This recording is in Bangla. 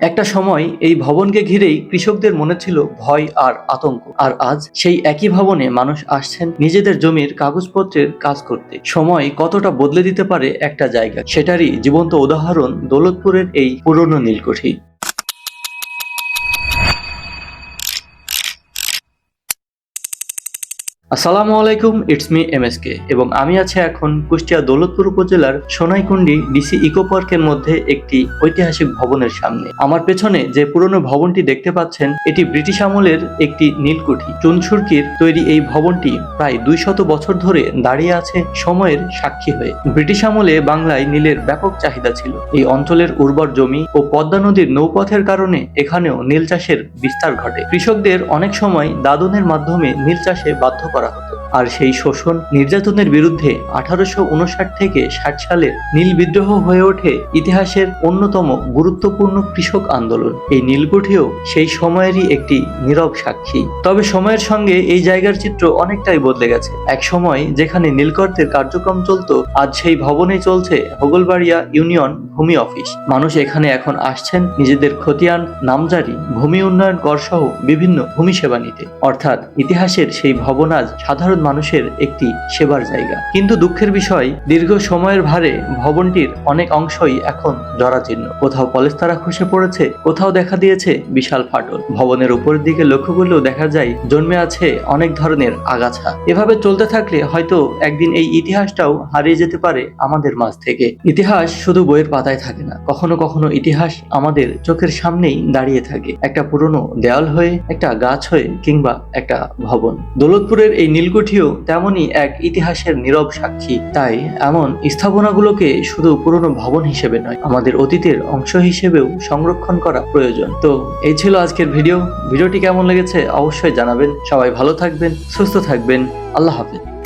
একটা সময় এই ভবনকে ঘিরেই কৃষকদের মনে ছিল ভয় আর আতঙ্ক, আর আজ সেই একই ভবনে মানুষ আসছেন নিজেদের জমির কাগজপত্রের কাজ করতে। সময় কতটা বদলে দিতে পারে একটা জায়গা, সেটারই জীবন্ত উদাহরণ দৌলতপুরের এই পুরনো নীলকুঠি। আসসালামু আলাইকুম, ইটস মি MSK এবং আমি আছি এখন কুষ্টিয়া দৌলতপুর উপজেলার সোনাইকুন্ডি ডিসি ইকো পার্কের মধ্যে একটি ঐতিহাসিক ভবনের সামনে। আমার পেছনে যে পুরনো ভবনটি দেখতে পাচ্ছেন, এটি ব্রিটিশ আমলের একটি নীলকুঠি। চুনসুরকির তৈরি এই ভবনটি প্রায় 200 বছর ধরে দাঁড়িয়ে আছে সময়ের সাক্ষী হয়ে। ব্রিটিশ আমলে বাংলায় নীলের ব্যাপক চাহিদা ছিল। এই অঞ্চলের উর্বর জমি ও পদ্মা নদীর নৌপথের কারণে এখানেও নীল চাষের বিস্তার ঘটে। কৃষকদের অনেক সময় দাদনের মাধ্যমে নীল চাষে বাধ্য করা হতো, আর সেই শোষণ নির্যাতনের বিরুদ্ধে 1859 থেকে 60 সালের নীল বিদ্রোহ হয়ে ওঠে ইতিহাসের অন্যতম গুরুত্বপূর্ণ কৃষক আন্দোলন। এই নীলকুঠিও সেই সময়েরই একটি নীরব সাক্ষী। তবে সময়ের সঙ্গে এই জায়গার চিত্র অনেকটাই বদলে গেছে। এক সময় যেখানে নীলকর্তের কার্যক্রম চলতো, আজ সেই ভবনে চলছে হোগলবাড়িয়া ইউনিয়ন ভূমি অফিস। মানুষ এখানে এখন আসছেন নিজেদের খতিয়ান, নামজারি, ভূমি উন্নয়ন কর সহ বিভিন্ন ভূমি সেবা নিতে। অর্থাৎ ইতিহাসের সেই ভবন আজ সাধারণ মানুষের একটি সেবার জায়গা। কিন্তু দুঃখের বিষয়, দীর্ঘ সময়ের ভারে ভবনটির অনেক অংশই এখন জরাজীর্ণ। কোথাও পলেস্তারা খসে পড়েছে, কোথাও দেখা দিয়েছে বিশাল ফাটল। ভবনের উপরের দিকে লক্ষ্য করলেও দেখা যায় জন্মে আছে অনেক ধরনের আগাছা। এভাবে চলতে থাকলে হয়তো একদিন এই ইতিহাসটাও হারিয়ে যেতে পারে আমাদের মাঝ থেকে। ইতিহাস শুধু বইয়ের পাতায় থাকে না, কখনো কখনো ইতিহাস আমাদের চোখের সামনেই দাঁড়িয়ে থাকে, একটা পুরনো দেওয়াল হয়ে, একটা গাছ হয়ে, কিংবা একটা ভবন। দৌলতপুরের এই নীলকুঠিও তেমনই এক ইতিহাসের নীরব সাক্ষী। তাই এমন স্থাপনাগুলোকে শুধু পুরনো ভবন হিসেবে নয়, আমাদের অতীতের অংশ হিসেবেও সংরক্ষণ করা প্রয়োজন। তো এই ছিল আজকের ভিডিওটি কেমন লেগেছে অবশ্যই জানাবেন। সবাই ভালো থাকবেন, সুস্থ থাকবেন। আল্লাহ হাফেজ।